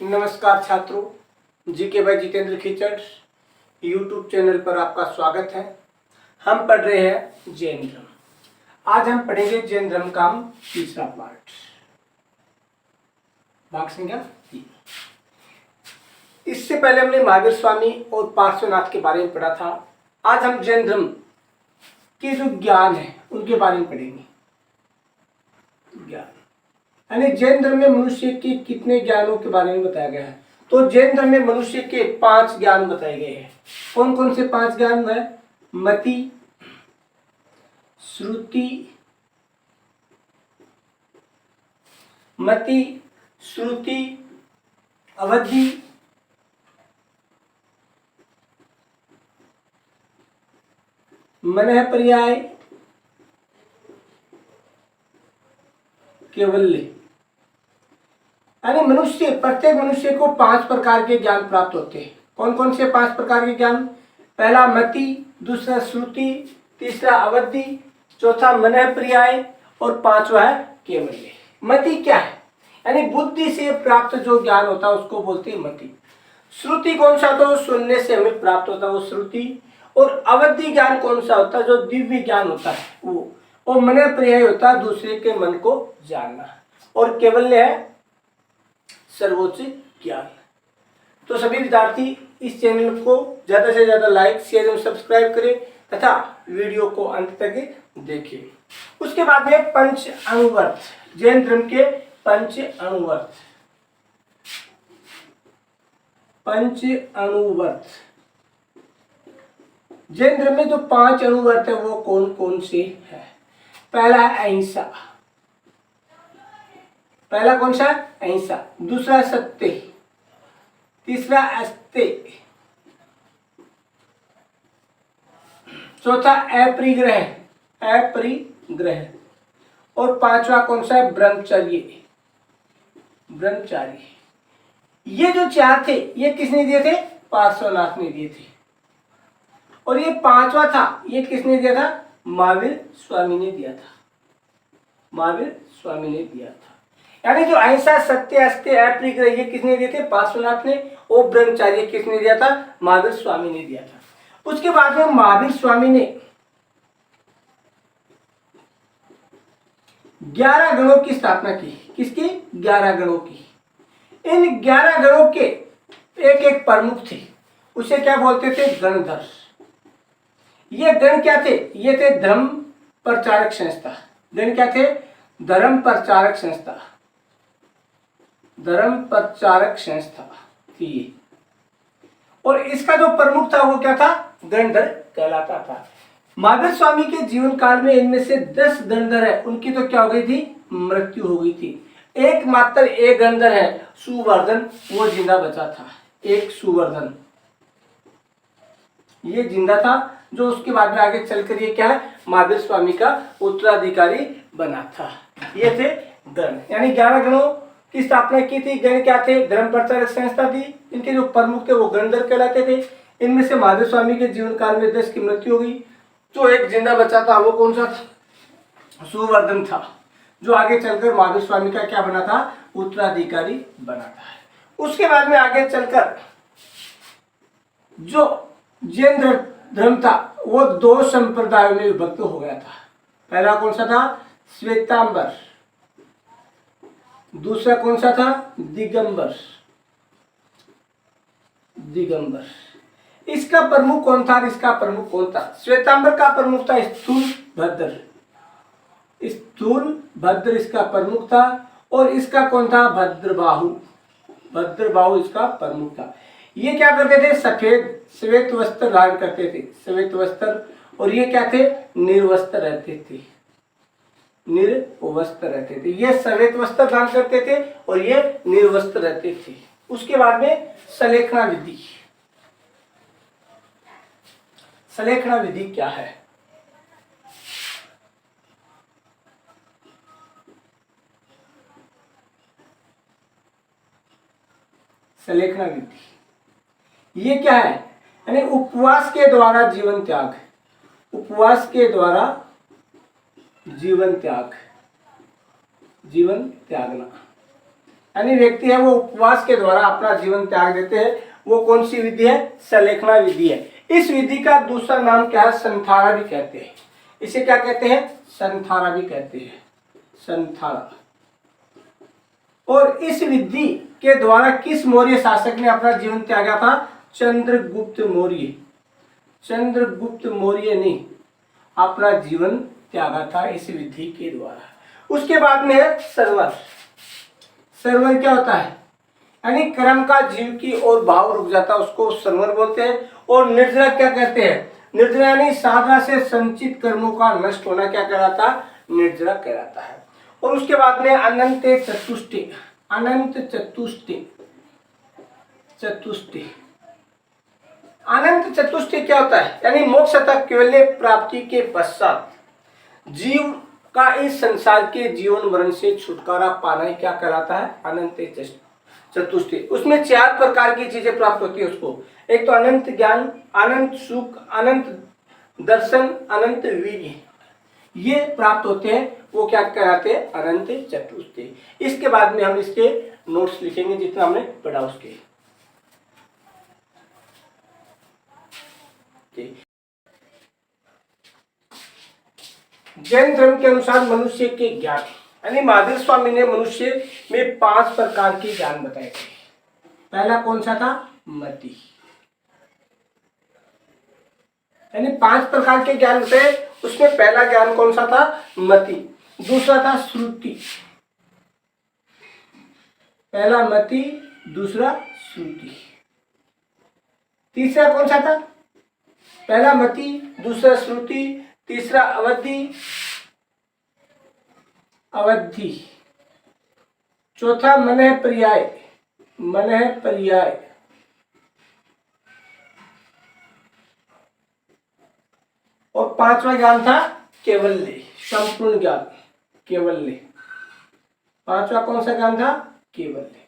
नमस्कार छात्रों, GK by Jitendra Khichar YouTube channel पर आपका स्वागत है। हम पढ़ रहे हैं जैन धर्म। आज हम पढ़ेंगे जैन धर्म का तीसरा पार्ट, भाग संख्या 3। इससे पहले हमने महावीर स्वामी और पार्श्वनाथ के बारे में पढ़ा था। आज हम जैन धर्म के जो ज्ञान है उनके बारे में पढ़ेंगे। ज्ञान यानी जैन धर्म में मनुष्य के कितने ज्ञानों के बारे में बताया गया है। तो जैन धर्म में मनुष्य के 5 ज्ञान बताए गए हैं। कौन कौन से 5 ज्ञान है? मति, श्रुति, अवधि, मनः पर्याय, केवल्य। यानी प्रत्येक मनुष्य को 5 प्रकार के ज्ञान प्राप्त होते हैं। कौन कौन से 5 प्रकार के ज्ञान? पहला मति, दूसरा श्रुति, तीसरा अवधि, चौथा मनः पर्याय और 5वां है केवल्य। मति क्या है? यानी बुद्धि से प्राप्त जो ज्ञान होता है उसको बोलते हैं मति। श्रुति कौन सा होता है? सुनने से हमें प्राप्त होता है वो श्रुति। और अवधि ज्ञान कौन सा होता है? जो दिव्य ज्ञान होता है वो। और मनः पर्याय होता है दूसरे के मन को जानना। और केवल्य है सर्वोच्च ज्ञान। तो सभी विद्यार्थी इस चैनल को ज्यादा से ज्यादा लाइक, शेयर एवं सब्सक्राइब करें तथा वीडियो को अंत तक देखें। उसके बाद में पंच अणुव्रत, जैन धर्म के पंच अणुव्रत। जैन धर्म में जो 5 अणुव्रत है वो कौन कौन से है? पहला अहिंसा। पहला कौन सा? अहिंसा। दूसरा सत्य, तीसरा अस्तेय, चौथा अपरिग्रह और 5वां कौन सा है? ब्रह्मचर्य। ये जो 4 थे ये किसने दिए थे? पार्श्वनाथ ने दिए थे। और ये 5वां था, ये किसने दिया था? महावीर स्वामी ने दिया था। यानी जो अहिंसा, सत्य, अस्तेय, अपरिग्रह ये किसने दिए थे? पार्श्वनाथ ने। और ब्रह्मचर्य किसने दिया था? महावीर स्वामी ने दिया था। उसके बाद में महावीर स्वामी ने 11 गणों की स्थापना की। किसकी? 11 गणों की। इन 11 गणों के एक एक प्रमुख थे, उसे क्या बोलते थे? गणधर। ये गण क्या थे? ये थे धर्म प्रचारक संस्था। गण क्या थे? धर्म प्रचारक संस्था थी। और इसका जो प्रमुख था वो क्या था? गणधर कहलाता था। महावीर स्वामी के जीवन काल में इनमें से 10 गणधर है, उनकी तो क्या हो गई थी? मृत्यु हो गई थी। एकमात्र एक गणधर है सुवर्धन, वो जिंदा बचा था। एक सुवर्धन ये जिंदा था, जो उसके बाद में आगे चलकर ये क्या है? महावीर स्वामी का उत्तराधिकारी बना था। ये थे गण। यानी 11 गणों की स्थापना की थी। गण क्या थे? धर्म प्रचारक संस्था थी। इनके जो प्रमुख थे वो गणधर कहलाते थे। इनमें से महावीर स्वामी के जीवन काल में 10 की मृत्यु हो गई। जो एक जिंदा बचा था वो कौन सा था? सुवर्धन था, जो आगे चलकर महावीर स्वामी का क्या बना था? उत्तराधिकारी बना था। उसके बाद में आगे चलकर जो जैन धर्म था वो 2 संप्रदायों में विभक्त हो गया था। पहला कौन सा था? श्वेतांबर। दूसरा कौन सा था? दिगंबर। इसका प्रमुख कौन था? श्वेतांबर का प्रमुख था स्थूल भद्र इसका प्रमुख था। और इसका कौन था? भद्रबाहु इसका प्रमुख था। ये क्या करते थे? श्वेत वस्त्र धारण करते थे। और ये क्या थे? निर्वस्त्र रहते थे। ये श्वेत वस्त्र धारण करते थे और ये निर्वस्त्र रहते थे। उसके बाद में सलेखना विधि क्या है? सलेखना विधि ये क्या है? यानी उपवास के द्वारा जीवन जीवन त्यागना। यानी व्यक्ति है वो उपवास के द्वारा अपना जीवन त्याग देते हैं, वो कौन सी विधि है? सलेखना विधि है। इस विधि का दूसरा नाम क्या है? संथारा भी कहते हैं। इसे क्या कहते हैं? संथारा भी कहते हैं, संथारा। और इस विधि के द्वारा किस मौर्य शासक ने अपना जीवन त्यागा था? चंद्रगुप्त मौर्य। चंद्रगुप्त मौर्य ने अपना जीवन त्यागा था इस विधि के द्वारा। उसके बाद में है सर्वर। सर्वर क्या होता है? यानी कर्म का जीव की ओर भाव रुक जाता है, उसको सर्वर बोलते हैं। और निर्जरा क्या कहते हैं? निर्जरा यानी साधना से संचित कर्मों का नष्ट होना क्या कहलाता? निर्जरा कहलाता है। और उसके बाद में अनंत चतुष्टय। अनंत चतुष्टय। चतुष्टय, अनंत चतुष्टय क्या होता है? यानी मोक्ष तक केवल प्राप्ति के पश्चात जीव का इस संसार के जीवन मरण से छुटकारा पाना ही क्या कहलाता है? अनंत चतुष्टय। उसमें 4 प्रकार की चीजें प्राप्त होती है उसको। एक तो अनंत ज्ञान, अनंत सुख, अनंत दर्शन, अनंत वीर्य, ये प्राप्त होते हैं। वो क्या कहलाते हैं? अनंत चतुष्टय। इसके बाद में हम इसके नोट्स लिखेंगे जितना हमने पढ़ा उसके। जैन धर्म के अनुसार मनुष्य के ज्ञान, यानी महावीर स्वामी ने मनुष्य में 5 प्रकार के ज्ञान बताए थे। पहला कौन सा था? मति। यानी 5 प्रकार के ज्ञान थे, उसमें पहला ज्ञान कौन सा था? मति। दूसरा था श्रुति। पहला मति, दूसरा श्रुति। तीसरा कौन सा था? पहला मति, दूसरा श्रुति, तीसरा अवधि। अवधि। चौथा मनः पर्याय। मनः पर्याय। और 5वां ज्ञान था केवल्य, संपूर्ण ज्ञान, केवल्य। 5वां कौन सा ज्ञान था? केवल्य।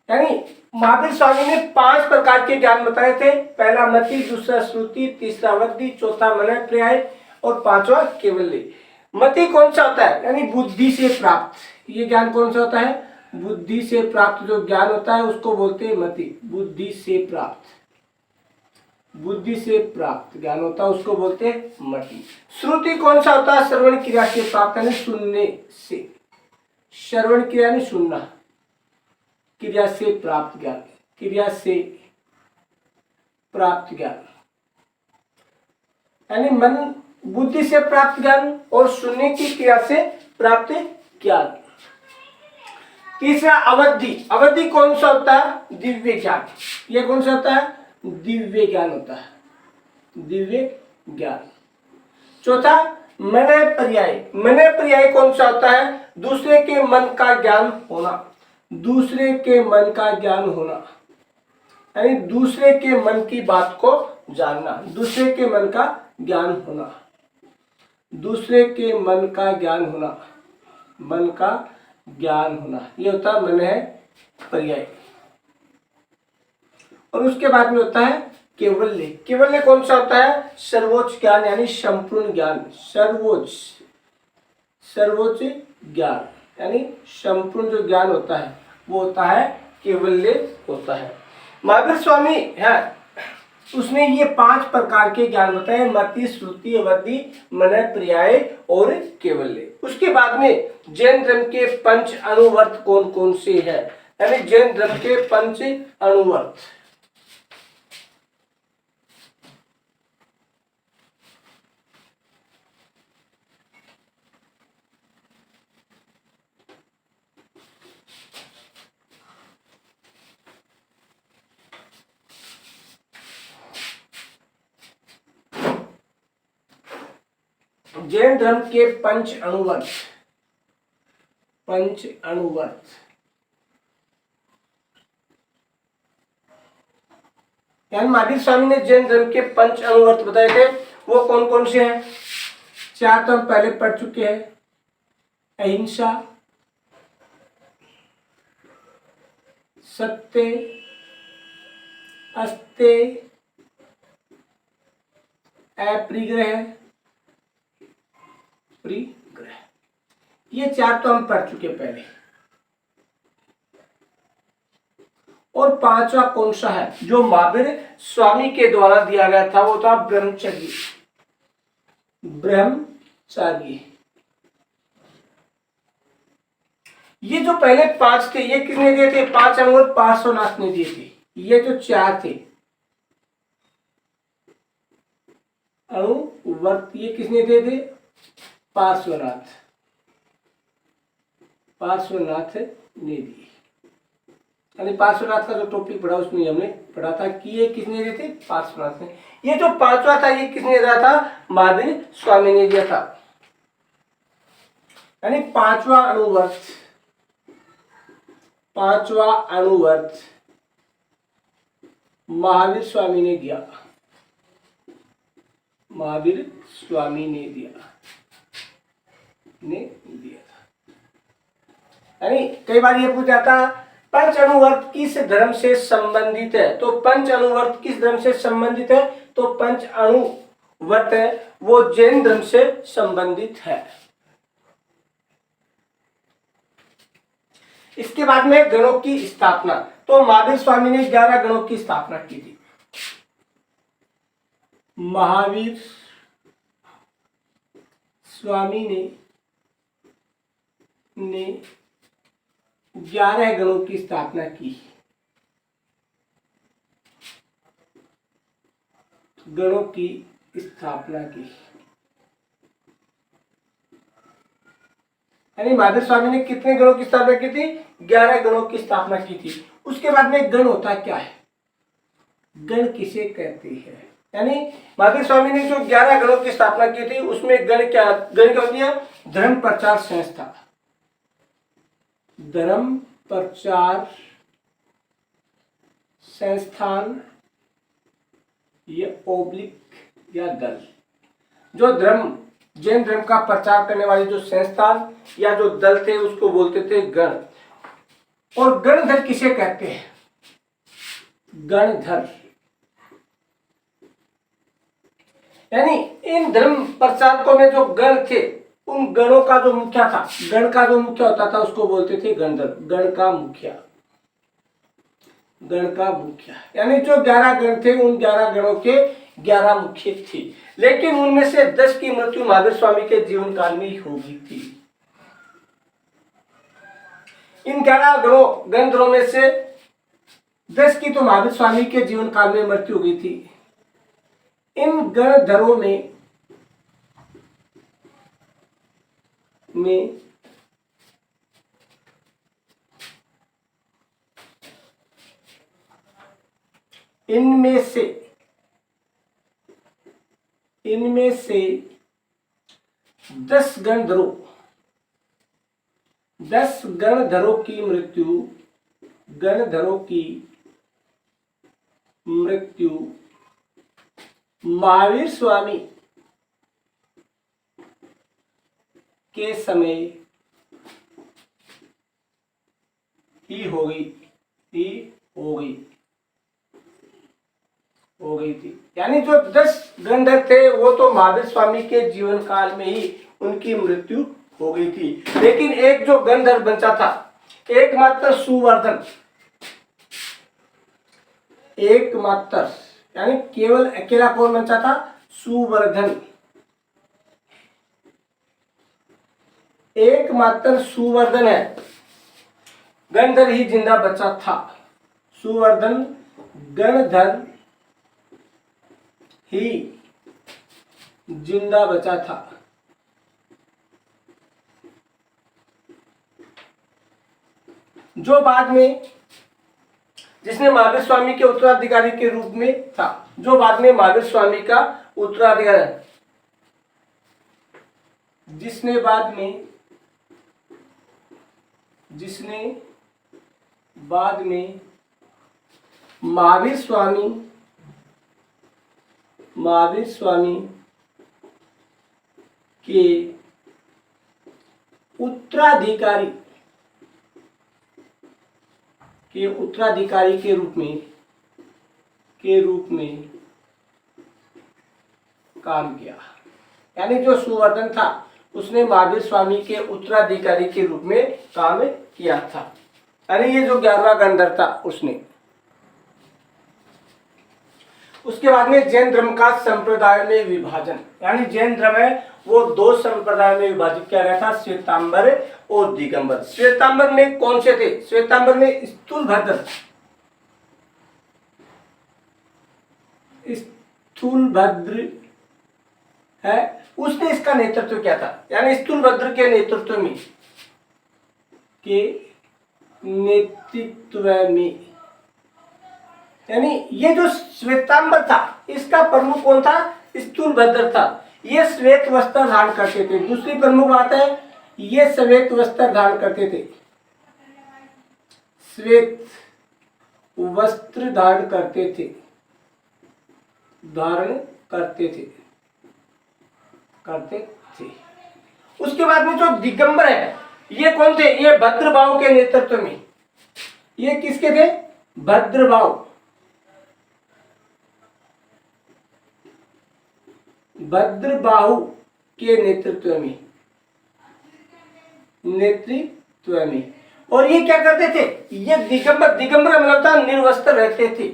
यानी महावीर स्वामी ने 5 प्रकार के ज्ञान बताए थे। पहला मति, दूसरा श्रुति, तीसरा अवधि, चौथा मनः पर्याय और 5वां केवल्य। मति कौन सा होता है? यानी बुद्धि से प्राप्त। ये ज्ञान कौन सा होता है? बुद्धि से प्राप्त जो ज्ञान होता है उसको बोलते हैं मति। बुद्धि से प्राप्त, बुद्धि से प्राप्त ज्ञान होता है उसको बोलते हैं मति। श्रुति कौन सा होता है? श्रवण क्रिया से प्राप्त, यानी सुनने से। श्रवण क्रिया यानी सुनना, क्रिया से प्राप्त ज्ञान, क्रिया से प्राप्त ज्ञान। यानी मन बुद्धि से प्राप्त ज्ञान और सुनने की क्रिया से प्राप्त ज्ञान। तीसरा अवधि। अवधि कौन सा होता है? दिव्य ज्ञान। ये कौन सा होता है? दिव्य ज्ञान होता है, दिव्य ज्ञान। चौथा मनः पर्याय। मनः पर्याय कौन सा होता है? दूसरे के मन का ज्ञान होना, दूसरे के मन का ज्ञान होना, यानी दूसरे के मन की बात को जानना, दूसरे के मन का ज्ञान होना, दूसरे के मन का ज्ञान होना, मन का ज्ञान होना, ये होता है मनः पर्याय। और उसके बाद में होता है केवल्य। केवल्य कौन सा होता है? सर्वोच्च ज्ञान, यानी संपूर्ण ज्ञान, सर्वोच्च, सर्वोच्च ज्ञान, यानी संपूर्ण जो ज्ञान होता है वो होता है केवल्य होता है। महावीर स्वामी है उसने ये 5 प्रकार के ज्ञान बताए, मति, श्रुति, अवधि, मनः पर्याय और केवल्य। उसके बाद में जैन धर्म के 5 अनुवर्त कौन कौन से हैं? यानी जैन धर्म के 5 अनुवर्त। जैन धर्म के 5 अनुवर्त। 5 अनुवर्त। यानी महावीर स्वामी ने जैन धर्म के 5 अनुवर्त बताए थे, वो कौन कौन से हैं? 4 तो हम पहले पढ़ चुके हैं। अहिंसा, सत्य, अस्तेय, अपरिग्रह, परिग्रह। ये 4 तो हम पढ़ चुके पहले। और पांचवा कौन सा है जो महावीर स्वामी के द्वारा दिया गया था, वो था ब्रह्मचर्य। ब्रह्मचर्य। ये जो पहले 5 थे, ये किसने दिए थे? 5 अणुव्रत पार्श्वनाथ ने दिए थे। ये जो 4 थे अणुव्रत, ये किसने दिए थे? पार्श्वनाथ। पार्श्वनाथ ने दिए। यानी पार्श्वनाथ का जो टॉपिक पढ़ा उसमें हमने पढ़ा था कि ये किसने दिए थे? पार्श्वनाथ ने। ये जो पांचवा था ये किसने दिया था? महावीर स्वामी ने दिया था। यानी पांचवा अणुव्रत, पांचवा अणुव्रत महावीर स्वामी ने दिया। महावीर स्वामी ने दिया था। यानी कई बार ये पूछा था पंच अणुव्रत किस धर्म से संबंधित है, तो पंच अणुव्रत किस धर्म से संबंधित है? तो पंच अणुव्रत है वो जैन धर्म से संबंधित है। इसके बाद में गणों की स्थापना, तो महावीर स्वामी ने 11 गणों की स्थापना की थी। महावीर स्वामी ने 11 गणों की स्थापना की। गणों की स्थापना की, यानी महावीर स्वामी ने कितने गणों की स्थापना की थी? 11 गणों की स्थापना की थी। उसके बाद में गण होता क्या है? गण किसे कहते हैं? यानी महावीर स्वामी ने जो 11 गणों की स्थापना की थी उसमें गण क्या होती है? धर्म प्रचार संस्था। धर्म प्रचार संस्थान, ये ओब्लिक या दल। जो धर्म जैन धर्म का प्रचार करने वाले जो संस्थान या जो दल थे उसको बोलते थे गण। और गणधर किसे कहते हैं? गणधर। यानी इन धर्म प्रचारकों में जो गण थे उन गणों का जो मुखिया था, गण का जो मुखिया होता था उसको बोलते थे गणधर। गण का मुखिया, गण का मुखिया। यानी जो 11 गण थे उन 11 गणों के 11 मुखिया थे, लेकिन उनमें से 10 की मृत्यु महावीर स्वामी के जीवन काल में ही हो गई थी। इन 11 गणधरों में से 10 की तो महावीर स्वामी के जीवन काल में मृत्यु हो गई थी। इन गणधरों में इनमें से 10 गणधरों की मृत्यु महावीर स्वामी के समय ही हो गई थी। यानी जो 10 गणधर थे वो तो महावीर स्वामी के जीवन काल में ही उनकी मृत्यु हो गई थी। लेकिन एक जो गणधर बचा था, एकमात्र सुवर्धन, एकमात्र यानी केवल अकेला कौन बचा था? सुवर्धन। एकमात्र सुवर्धन है गणधर ही जिंदा बचा था। सुवर्धन गणधर ही जिंदा बचा था। जो बाद में जिसने महावीर स्वामी के उत्तराधिकारी के रूप में था, जो बाद में महावीर स्वामी का उत्तराधिकारी, जिसने बाद में महावीर स्वामी के उत्तराधिकारी के रूप में काम किया। यानी जो सुवर्धन था उसने महावीर स्वामी के उत्तराधिकारी के रूप में काम किया था। यानी ये जो 11वां गणधर था उसने उसके बाद में जैन धर्म का संप्रदाय में विभाजन, यानी जैन धर्म है वो दो संप्रदाय में विभाजित किया गया था, श्वेतांबर और दिगंबर। श्वेतांबर में कौन से थे? श्वेतांबर में स्थूलभद्र है, उसने इसका नेतृत्व किया था, यानी स्थूलभद्र के नेतृत्व में यानी ये जो श्वेतांबर था इसका प्रमुख कौन था? स्थूलभद्र था। ये श्वेत वस्त्र धारण करते थे। दूसरी प्रमुख बात है, ये श्वेत वस्त्र धारण करते थे, श्वेत वस्त्र धारण करते थे। उसके बाद में जो दिगंबर है ये कौन थे? ये भद्रबाहु के नेतृत्व में। ये किसके थे? भद्रबाहु के नेतृत्व में। और ये क्या करते थे? ये दिगंबर मतलब था निर्वस्त्र रहते थे।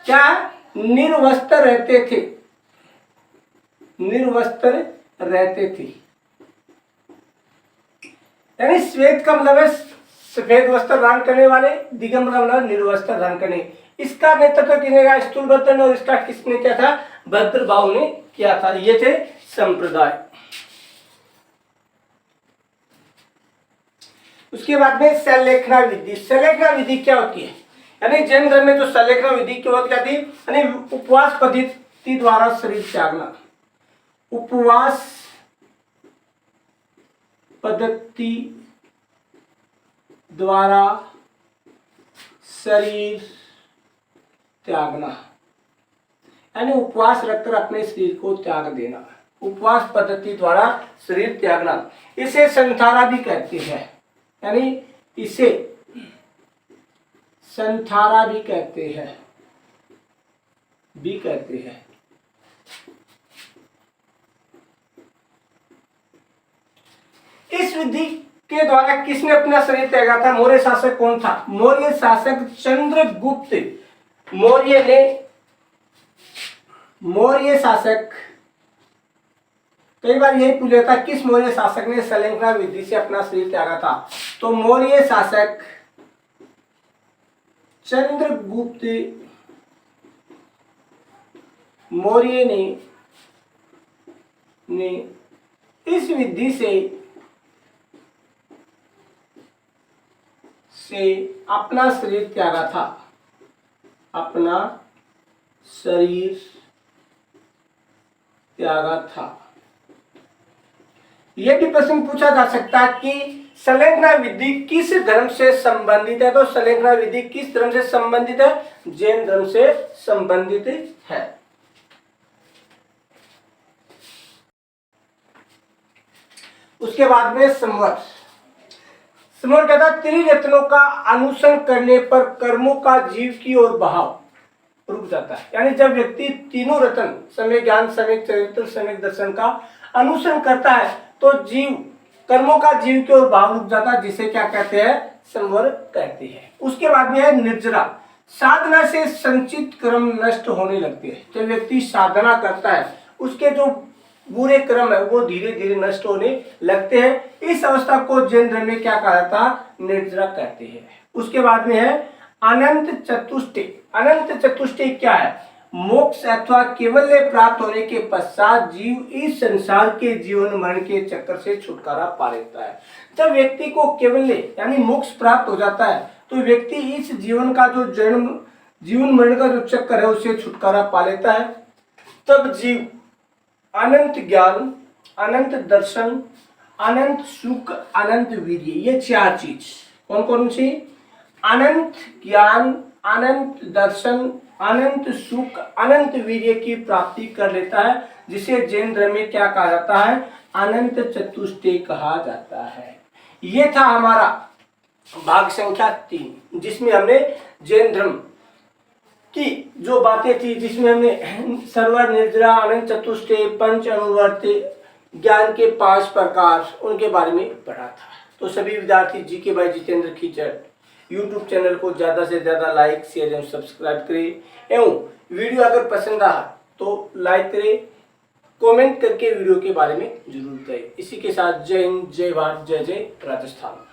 क्या? निर्वस्त्र रहते थे। यानी श्वेत का मतलब है सफेद वस्त्र धारण करने वाले, दिगंबर का मतलब निर्वस्त्र धारण करने। इसका नेतृत्व किसने किया? स्थूलभद्र ने। और इसका किसने किया था? भद्रबाहु ने किया था। ये थे संप्रदाय। उसके बाद में संलेखना विधि। संलेखना विधि क्या होती है? यानी जैन धर्म में जो संलेखना विधि की होती क्या थी? यानी उपवास पद्धति द्वारा शरीर त्यागना। उपवास पद्धति द्वारा शरीर त्यागना, यानी उपवास रखकर अपने शरीर को त्याग देना। उपवास पद्धति द्वारा शरीर त्यागना, इसे संथारा भी कहते हैं। यानी इसे संथारा भी कहते हैं। इस विधि के द्वारा किसने अपना शरीर त्यागा था? मौर्य शासक कौन था? मौर्य शासक चंद्रगुप्त मौर्य ने। मौर्य शासक, कई बार यही पूछ लेता किस मौर्य शासक ने संलेखना विधि से अपना शरीर त्यागा था? तो मौर्य शासक चंद्रगुप्त मौर्य ने इस विधि से अपना शरीर त्यागा था। अपना शरीर त्यागा था। यह भी प्रश्न पूछा जा सकता है कि संलेखना विधि किस धर्म से संबंधित है? तो संलेखना विधि किस धर्म से संबंधित है? जैन धर्म से संबंधित है। उसके बाद में संवर कहता है त्रिरत्नों का अनुसरण करने पर कर्मों का जीव की ओर बहाव रुक जाता है। यानी जब व्यक्ति तीनों रत्न सम्यक ज्ञान, सम्यक चरित्र, सम्यक दर्शन का अनुसरण करता है तो जीव कर्मों का जीव की ओर भाव रुक जाता है, जिसे क्या कहते हैं? संवर कहते हैं। उसके बाद में है निर्जरा। साधना से संचित कर्म नष्ट होने लगते हैं। जब व्यक्ति साधना करता है उसके जो बुरे कर्म है वो धीरे धीरे नष्ट होने लगते हैं। इस अवस्था को जैन धर्म में क्या कहा जाता है? निर्जरा कहते हैं। उसके बाद में है अनंत चतुष्टय। अनंत चतुष्टय क्या है? मोक्ष अथवा केवल्य प्राप्त होने के पश्चात जीव इस संसार के जीवन मरण के चक्कर से छुटकारा पा लेता है। जब व्यक्ति को केवल्य यानी मोक्ष प्राप्त हो जाता है तो व्यक्ति इस जीवन का जो जीवन मरण का जो चक्कर है उससे छुटकारा पा लेता है। तब जीव अनंत ज्ञान, अनंत दर्शन, अनंत सुख, अनंत वीर्य, ये चार चीज कौन कौन सी? अनंत ज्ञान, अनंत दर्शन, अनंत सुख, अनंत वीर्य की प्राप्ति कर लेता है, जिसे जैन धर्म में क्या कहा जाता है? अनंत चतुष्टय कहा जाता है। ये था हमारा भाग संख्या 3, जिसमें हमने जैन धर्म की जो बातें थी, जिसमें हमने सर्वर, निर्जरा, अनंत चतुष्टय, पंच अनुवर्त, ज्ञान के 5 प्रकार, उनके बारे में पढ़ा था। तो सभी विद्यार्थी जी के भाई जितेंद्र खीचड़ यूट्यूब चैनल को ज़्यादा से ज़्यादा लाइक शेयर एवं सब्सक्राइब करें एवं वीडियो अगर पसंद आया तो लाइक करें, कमेंट करके वीडियो के बारे में जरूर बताइए। इसी के साथ जय हिंद, जय भारत, जय जय राजस्थान।